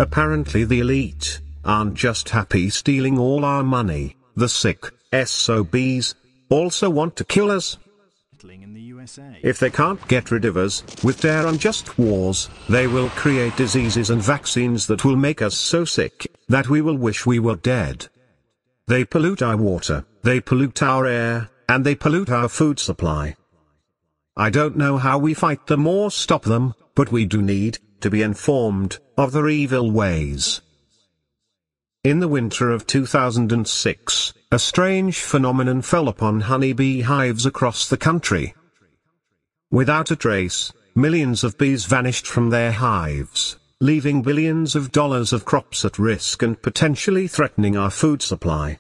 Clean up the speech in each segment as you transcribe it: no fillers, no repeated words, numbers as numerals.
Apparently the elite aren't just happy stealing all our money, the sick SOBs also want to kill us. In the USA. If they can't get rid of us with their unjust wars, they will create diseases and vaccines that will make us so sick that we will wish we were dead. They pollute our water, they pollute our air, and they pollute our food supply. I don't know how we fight them or stop them, but we do need to be informed of their evil ways. In the winter of 2006, a strange phenomenon fell upon honeybee hives across the country. Without a trace, millions of bees vanished from their hives, leaving billions of dollars of crops at risk and potentially threatening our food supply.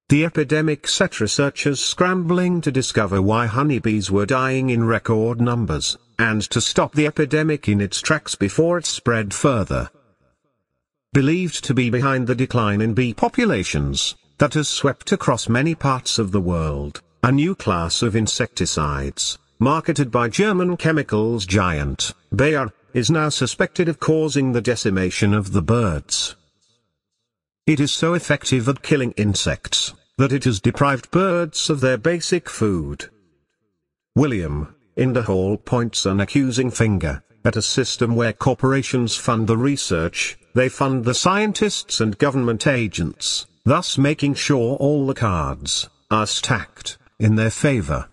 The epidemic set researchers scrambling to discover why honeybees were dying in record numbers, and to stop the epidemic in its tracks before it spread further. Believed to be behind the decline in bee populations that has swept across many parts of the world, a new class of insecticides, marketed by German chemicals giant, Bayer, is now suspected of causing the decimation of the birds. It is so effective at killing insects that it has deprived birds of their basic food. William Engdahl points an accusing finger at a system where corporations fund the research, they fund the scientists and government agents, thus making sure all the cards are stacked in their favor.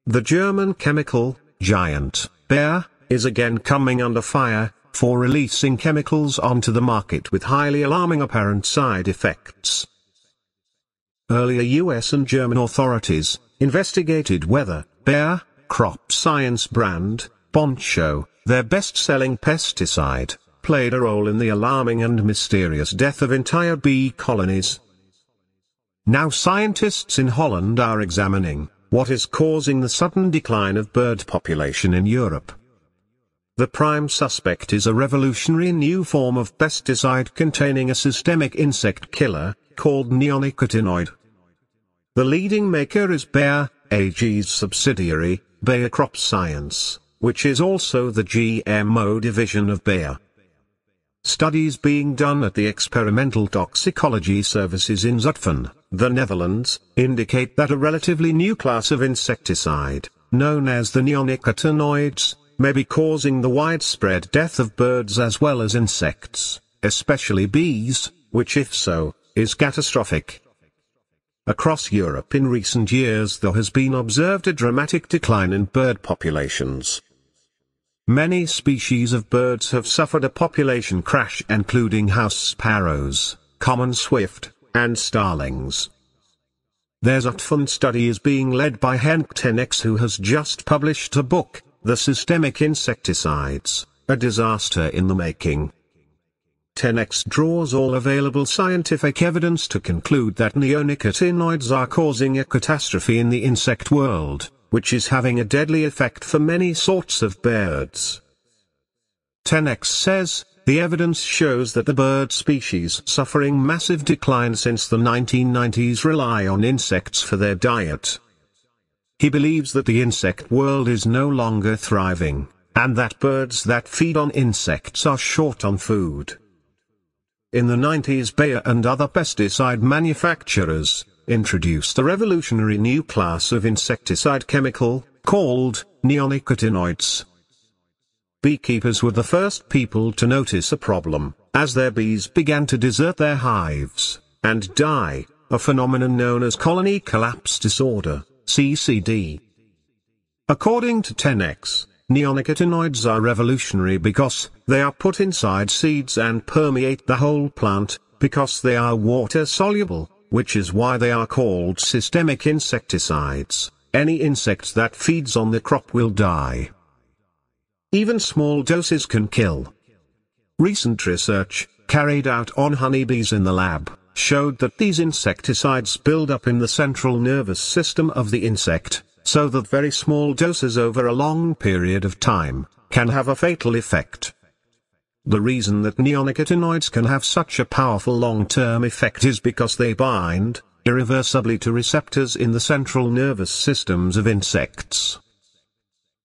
The German chemical giant, Bayer, is again coming under fire for releasing chemicals onto the market with highly alarming apparent side effects. Earlier US and German authorities investigated whether Bayer crop science brand, Poncho, their best-selling pesticide, played a role in the alarming and mysterious death of entire bee colonies. Now scientists in Holland are examining what is causing the sudden decline of bird population in Europe. The prime suspect is a revolutionary new form of pesticide containing a systemic insect killer, called neonicotinoid. The leading maker is Bayer AG's subsidiary, Bayer Crop Science, which is also the GMO division of Bayer. Studies being done at the Experimental Toxicology Services in Zutphen, the Netherlands, indicate that a relatively new class of insecticide, known as the neonicotinoids, may be causing the widespread death of birds as well as insects, especially bees, which if so, is catastrophic. Across Europe in recent years there has been observed a dramatic decline in bird populations. Many species of birds have suffered a population crash, including house sparrows, common swift, and starlings. Their Zutphen study is being led by Henk Tenex, who has just published a book, The Systemic Insecticides, A Disaster in the Making. Tenex draws all available scientific evidence to conclude that neonicotinoids are causing a catastrophe in the insect world, which is having a deadly effect for many sorts of birds. Tenex says, the evidence shows that the bird species suffering massive decline since the 1990s rely on insects for their diet. He believes that the insect world is no longer thriving, and that birds that feed on insects are short on food. In the 90s, Bayer and other pesticide manufacturers introduced a revolutionary new class of insecticide chemical, called neonicotinoids. Beekeepers were the first people to notice a problem, as their bees began to desert their hives, and die, a phenomenon known as colony collapse disorder, CCD. According to Tenex, neonicotinoids are revolutionary because they are put inside seeds and permeate the whole plant, because they are water-soluble, which is why they are called systemic insecticides. Any insect that feeds on the crop will die. Even small doses can kill. Recent research, carried out on honeybees in the lab, showed that these insecticides build up in the central nervous system of the insect, so that very small doses over a long period of time can have a fatal effect. The reason that neonicotinoids can have such a powerful long-term effect is because they bind irreversibly to receptors in the central nervous systems of insects.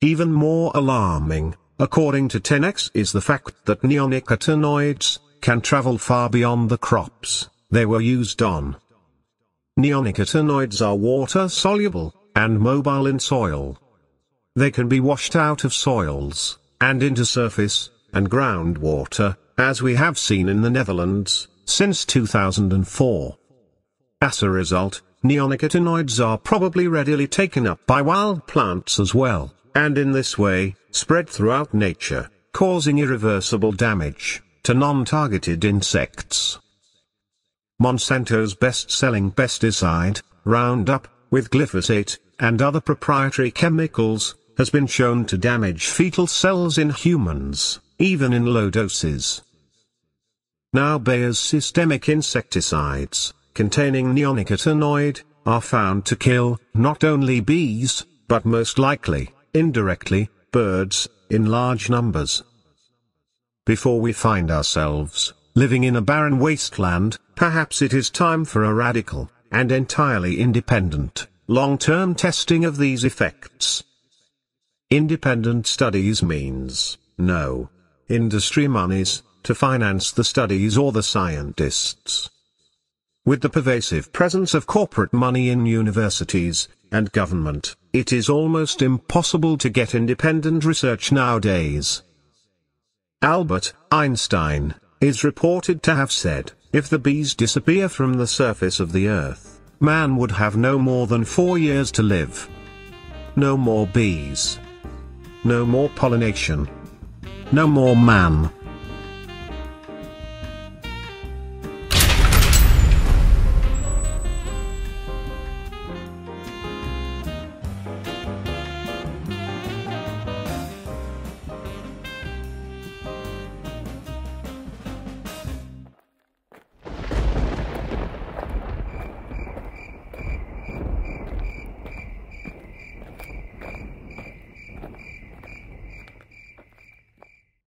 Even more alarming, according to 10x, is the fact that neonicotinoids can travel far beyond the crops they were used on. Neonicotinoids are water-soluble and mobile in soil. They can be washed out of soils and into surface and groundwater, as we have seen in the Netherlands since 2004. As a result, neonicotinoids are probably readily taken up by wild plants as well, and in this way, spread throughout nature, causing irreversible damage to non-targeted insects. Monsanto's best-selling pesticide, Roundup, with glyphosate and other proprietary chemicals, has been shown to damage fetal cells in humans, even in low doses. Now Bayer's systemic insecticides, containing neonicotinoid, are found to kill not only bees, but most likely, indirectly, birds, in large numbers. Before we find ourselves living in a barren wasteland, perhaps it is time for a radical and entirely independent, long-term testing of these effects. Independent studies means no industry monies to finance the studies or the scientists. With the pervasive presence of corporate money in universities and government, it is almost impossible to get independent research nowadays. Albert Einstein is reported to have said, if the bees disappear from the surface of the earth, man would have no more than 4 years to live. No more bees. No more pollination. No more man.